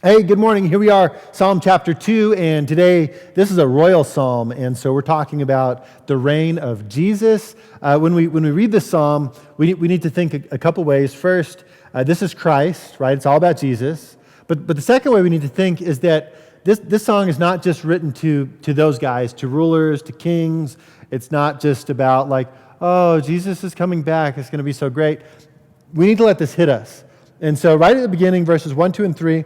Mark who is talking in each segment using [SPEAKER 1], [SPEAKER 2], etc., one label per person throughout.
[SPEAKER 1] Hey, good morning. Here we are, Psalm chapter 2, and today this is a royal psalm, and so we're talking about the reign of Jesus. When we read this psalm, we need to think a couple ways. First, this is Christ, right? It's all about Jesus. But the second way we need to think is that this song is not just written to those guys, to rulers, to kings. It's not just about like, oh, Jesus is coming back. It's going to be so great. We need to let this hit us. And so right at the beginning, verses 1, 2, and 3,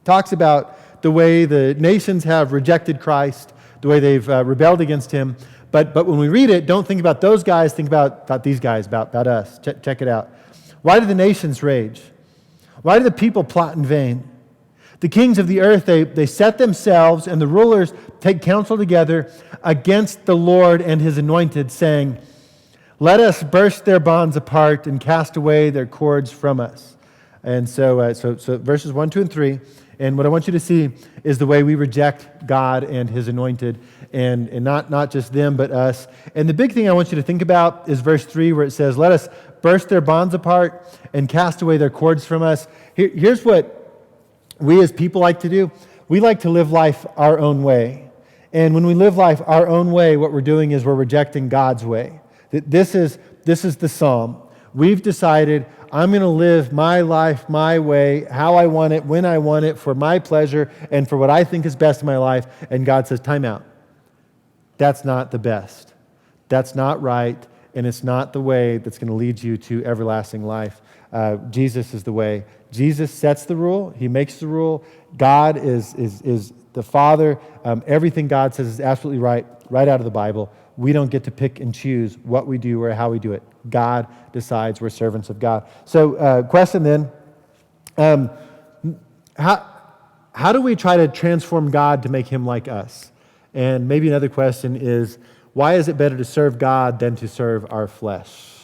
[SPEAKER 1] talks about the way the nations have rejected Christ, the way they've rebelled against him. But when we read it, don't think about those guys, think about these guys, about us. Check it out. Why do the nations rage? Why do the people plot in vain? The kings of the earth, they set themselves, and the rulers take counsel together against the Lord and his anointed, saying, let us burst their bonds apart and cast away their cords from us. And so verses 1, 2, and 3, and what I want you to see is the way we reject God and his anointed, and not just them, but us. And the big thing I want you to think about is verse 3, where it says, let us burst their bonds apart and cast away their cords from us. Here's what we as people like to do. We like to live life our own way. And when we live life our own way, what we're doing is we're rejecting God's way. This is the psalm. We've decided, I'm going to live my life my way, how I want it, when I want it, for my pleasure, and for what I think is best in my life. And God says, time out. That's not the best. That's not right, and it's not the way that's going to lead you to everlasting life. Jesus is the way. Jesus sets the rule. He makes the rule. God is the Father. Everything God says is absolutely right out of the Bible. We don't get to pick and choose what we do or how we do it. God decides. We're servants of God. So, question then, how do we try to transform God to make him like us? And maybe another question is, why is it better to serve God than to serve our flesh?